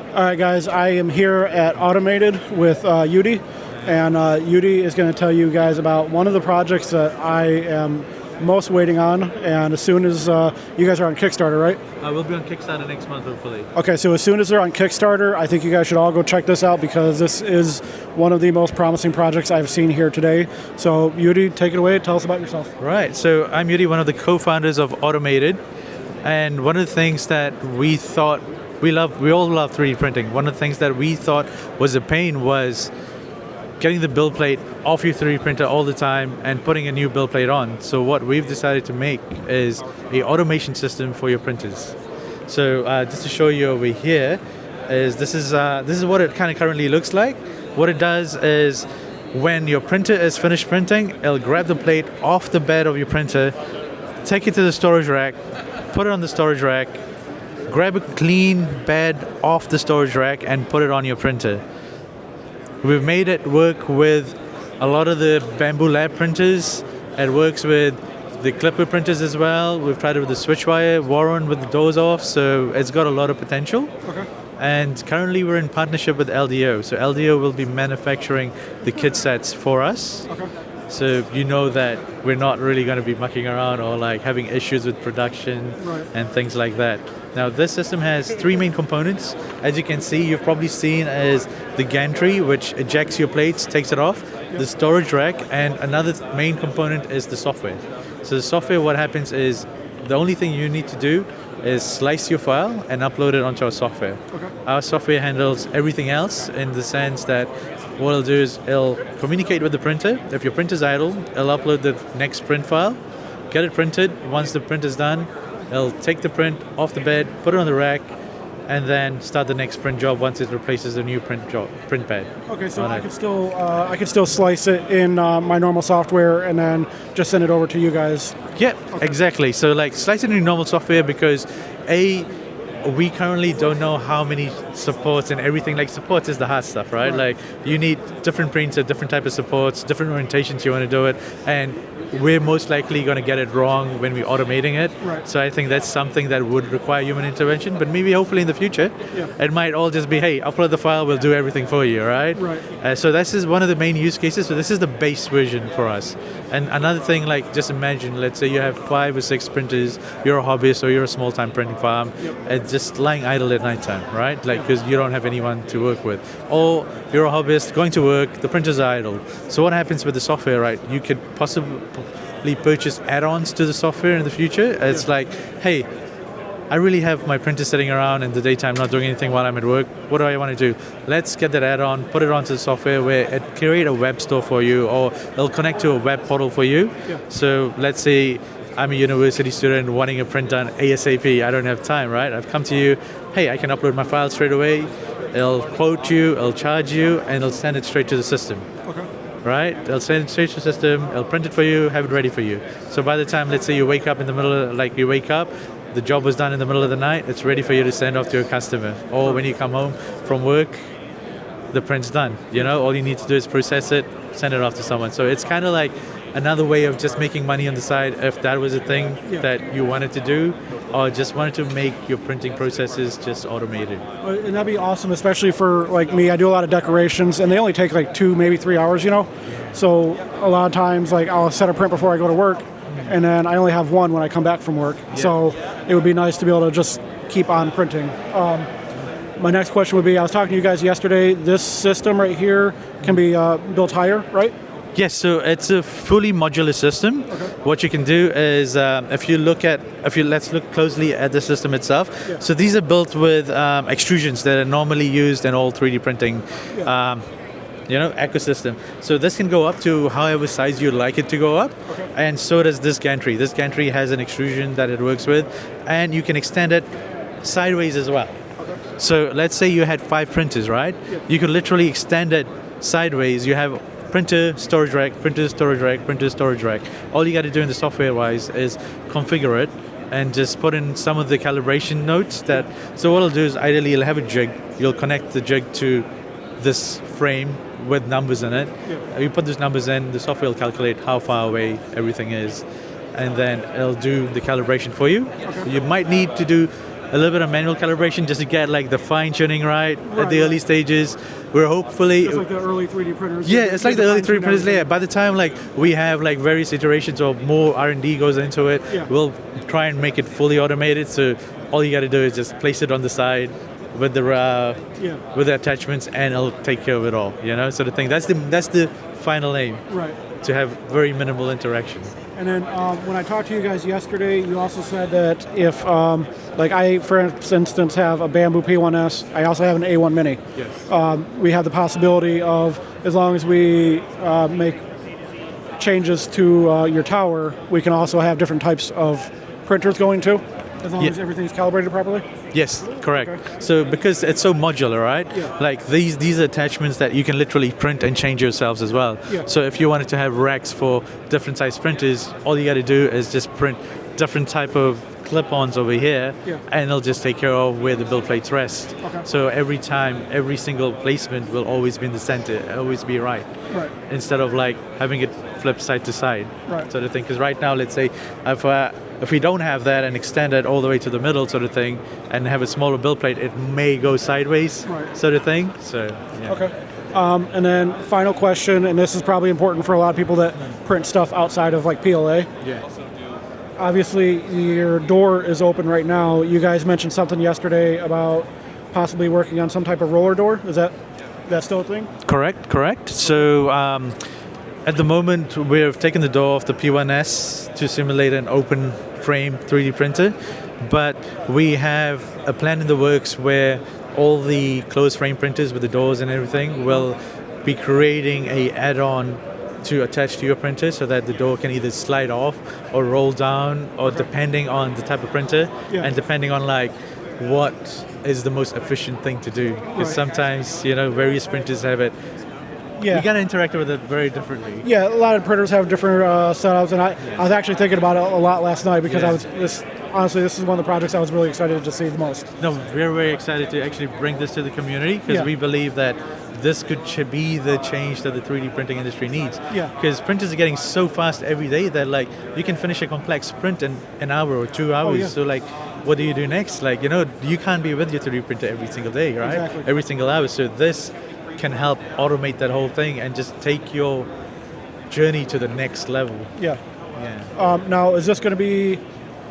All right, guys, I am here at Automated with Yudi, and Yudi is going to tell you guys about one of the projects that I am most waiting on, and as soon as you guys are on Kickstarter, right? We'll be on Kickstarter next month, hopefully. Okay, so as soon as they're on Kickstarter, I think you guys should all go check this out because this is one of the most promising projects I've seen here today. So, Yudi, take it away. Tell us about yourself. Right, so I'm Yudi, one of the co-founders of Automated, and one of the things that we thought we all love 3D printing. One of the things that we thought was a pain was getting the build plate off your 3D printer all the time and putting a new build plate on. So what we've decided to make is a automation system for your printers. So just to show you over here, this is what it kind of currently looks like. What it does is when your printer is finished printing, it'll grab the plate off the bed of your printer, take it to the storage rack, put it on the storage rack, grab a clean bed off the storage rack and put it on your printer. We've made it work with a lot of the Bambu Lab printers. It works with the Clipper printers as well. We've tried it with the Switchwire, Voron with the doors off, so it's got a lot of potential. Okay. And currently we're in partnership with LDO. So LDO will be manufacturing the kit sets for us. Okay. So you know that we're not really going to be mucking around or like having issues with production and things like that. Now this system has 3 main components. As you can see, you've probably seen is the gantry, which ejects your plates, takes it off, the storage rack, and another main component is the software. So the software, what happens is the only thing you need to do is slice your file and upload it onto our software. Okay. Our software handles everything else in the sense that what it'll do is it'll communicate with the printer. If your printer's idle, it'll upload the next print file, get it printed. Once the print is done, it'll take the print off the bed, put it on the rack, and then start the next print job once it replaces the new print bed. Okay, so I could still slice it in my normal software and then just send it over to you guys. Yeah, okay. Exactly. So like slice it in your normal software because we currently don't know how many supports and everything. Like supports is the hard stuff, right? Like you need different prints, different type of supports, different orientations you want to do it, and we're most likely going to get it wrong when we're automating it. Right. So I think that's something that would require human intervention, but maybe hopefully in the future, it might all just be, hey, upload the file, we'll do everything for you, right? Right. So this is one of the main use cases. So this is the base version for us. And another thing, like just imagine, let's say you have 5 or 6 printers, you're a hobbyist or you're a small-time printing farm, and just lying idle at nighttime, right? Like because you don't have anyone to work with. Or you're a hobbyist going to work, the printers are idle. So what happens with the software, right? You could possibly purchase add-ons to the software in the future. It's like, hey, I really have my printer sitting around in the daytime not doing anything while I'm at work. What do I want to do? Let's get that add-on, put it onto the software where it create a web store for you or it'll connect to a web portal for you. So let's say I'm a university student wanting a print done ASAP. I don't have time, right? I've come to you, hey, I can upload my file straight away. It'll quote you, it'll charge you, and it'll send it straight to the system. Okay. Right? They'll send it straight to the system, it'll print it for you, have it ready for you. So by the time, let's say you wake up in the middle of, the job was done in the middle of the night, it's ready for you to send off to your customer. Or when you come home from work, the print's done. You know, all you need to do is process it, send it off to someone. So it's kind of like another way of just making money on the side if that was a thing that you wanted to do or just wanted to make your printing processes just automated. And that'd be awesome, especially for like me. I do a lot of decorations and they only take like 2, maybe 3 hours, you know? So a lot of times like I'll set a print before I go to work and then I only have one when I come back from work. So it would be nice to be able to just keep on printing. My next question would be, I was talking to you guys yesterday, this system right here can be built higher, right? Yes, so it's a fully modular system. Okay. What you can do is, let's look closely at the system itself. So these are built with extrusions that are normally used in all 3D printing ecosystem. So this can go up to however size you'd like it to go up, and so does this gantry. This gantry has an extrusion that it works with, and you can extend it sideways as well. So let's say you had 5 printers, right? You could literally extend it sideways. You have printer, storage rack, printer, storage rack, printer, storage rack. All you got to do in the software-wise is configure it and just put in some of the calibration notes. So what it'll do is ideally you'll have a jig. You'll connect the jig to this frame with numbers in it. You put those numbers in, the software will calculate how far away everything is, and then it'll do the calibration for you. You might need to do a little bit of manual calibration just to get like the fine tuning right at the early stages. We're hopefully It's like the early 3D printers. yeah, it's like the early 3D printers. Yeah, by the time like we have like various iterations or more R&D goes into it, we'll try and make it fully automated. So all you got to do is just place it on the side with the with the attachments, and it'll take care of it all. You know, sort of thing. That's the final aim. Right. To have very minimal interaction. And then when I talked to you guys yesterday, you also said that if, like I, for instance, have a Bambu P1S, I also have an A1 Mini. Yes. We have the possibility of, as long as we make changes to your tower, we can also have different types of printers going to, as long as everything's calibrated properly? Yes, correct. Okay. So because it's so modular, right? Yeah. Like these are attachments that you can literally print and change yourselves as well. Yeah. So if you wanted to have racks for different size printers, all you got to do is just print different type of clip-ons over here, and it'll just take care of where the build plates rest. Okay. So every time, every single placement will always be in the center, always be right. Right. Instead of like having it flip side to side. Right. Sort of thing. Because right now, let's say if we don't have that and extend it all the way to the middle sort of thing and have a smaller build plate, it may go sideways sort of thing. So, yeah. Okay. And then final question, and this is probably important for a lot of people that print stuff outside of like PLA. Yeah. Obviously, your door is open right now. You guys mentioned something yesterday about possibly working on some type of roller door. Is that still a thing? Correct. So at the moment, we've taken the door off the P1S to simulate an open frame 3D printer, but we have a plan in the works where all the closed frame printers with the doors and everything will be creating a add-on to attach to your printer so that the door can either slide off or roll down, or depending on the type of printer and depending on like what is the most efficient thing to do, because sometimes various printers have it. You gotta interact with it very differently. Yeah, a lot of printers have different setups, and I was actually thinking about it a lot last night because honestly, this is one of the projects I was really excited to see the most. No, we're very excited to actually bring this to the community because we believe that this should be the change that the 3D printing industry needs. Yeah. Because printers are getting so fast every day that like you can finish a complex print in an hour or 2 hours. So like, what do you do next? Like, you can't be with your 3D printer every single day, right? Exactly. Every single hour. So this can help automate that whole thing and just take your journey to the next level. Yeah. Now, is this going to be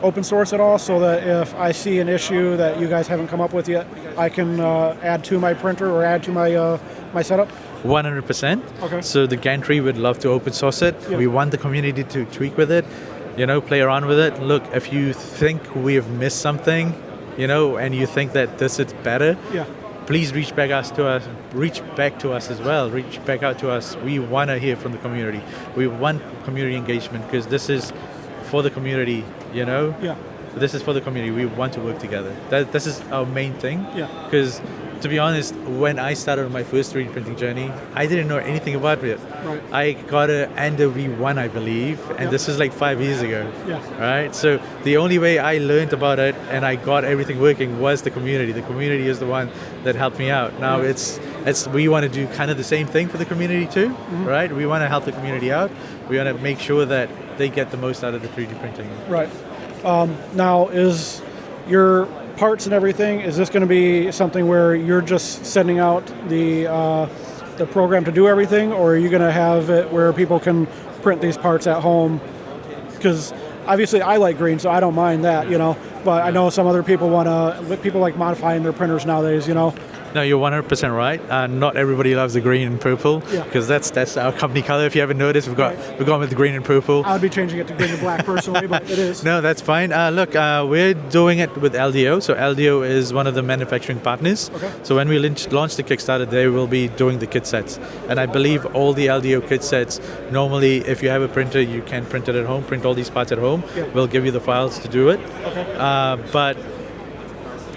open source at all, so that if I see an issue that you guys haven't come up with yet, I can add to my printer or add to my my setup? 100%. Okay. So the gantry would love to open source it. Yeah. We want the community to tweak with it, play around with it. Look, if you think we have missed something, and you think that this is better, please reach back to us as well. Reach back out to us. We want to hear from the community. We want community engagement because this is for the community, Yeah. This is for the community. We want to work together. This is our main thing. Yeah. Because to be honest, when I started my first 3D printing journey, I didn't know anything about it. Right. I got an Ender V1, I believe, and this was like 5 years ago. Yeah. Right. So the only way I learned about it and I got everything working was the community. The community is the one that helped me out. Now we want to do kind of the same thing for the community too, right? We want to help the community out. We want to make sure that they get the most out of the 3D printing. Right. Now, is your parts and everything, is this going to be something where you're just sending out the program to do everything, or are you going to have it where people can print these parts at home? Because obviously I like green, so I don't mind that, but I know some other people people like modifying their printers nowadays, No, you're 100% right. Not everybody loves the green and purple because that's our company color. If you haven't noticed, we've gone with the green and purple. I would be changing it to green and black personally, but it is. No, that's fine. Look, we're doing it with LDO. So LDO is one of the manufacturing partners. Okay. So when we launch the Kickstarter, they will be doing the kit sets. And I believe all the LDO kit sets, normally if you have a printer, you can print it at home, print all these parts at home. Yeah. We'll give you the files to do it. Okay. But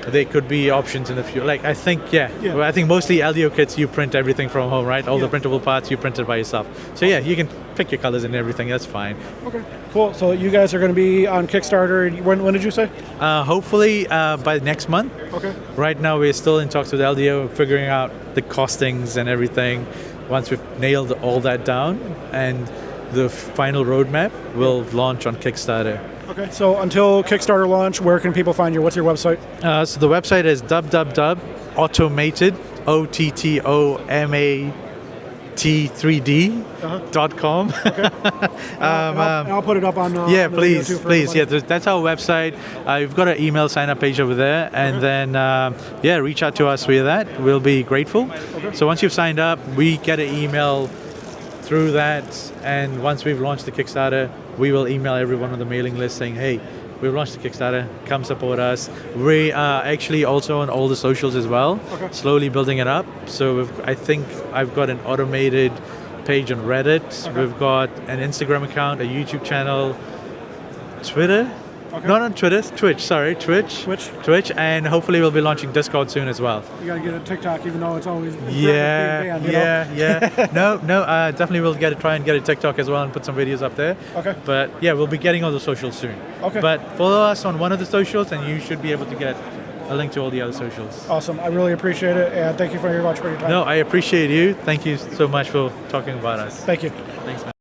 there could be options in the future. Like I think mostly LDO kits you print everything from home, right? All the printable parts you print it by yourself. So you can pick your colors and everything. That's fine. Okay, cool. So you guys are going to be on Kickstarter. When did you say? Hopefully by next month. Okay. Right now we're still in talks with LDO, figuring out the costings and everything. Once we've nailed all that down and the final roadmap, we'll launch on Kickstarter. Okay. So until Kickstarter launch, where can people find you? What's your website? So the website is www.automated.com. Okay. And I'll put it up on. Yeah, on the video please, too for please. Yeah, everybody. that's our website. We've got an email sign up page over there, and then reach out to us via that. We'll be grateful. Okay. So once you've signed up, we get an email through that, and once we've launched the Kickstarter, we will email everyone on the mailing list saying, hey, we've launched the Kickstarter, come support us. We are actually also on all the socials as well, slowly building it up. So I think I've got an automated page on Reddit. We've got an Instagram account, a YouTube channel, Twitter. Not on Twitter, Twitch, and hopefully we'll be launching Discord soon as well. You gotta get a TikTok, even though it's always being banned, No, definitely we'll try and get a TikTok as well and put some videos up there. Okay. But yeah, we'll be getting all the socials soon. Okay. But follow us on one of the socials, and you should be able to get a link to all the other socials. Awesome. I really appreciate it, and thank you very much for your time. No, I appreciate you. Thank you so much for talking about us. Thank you. Thanks, man.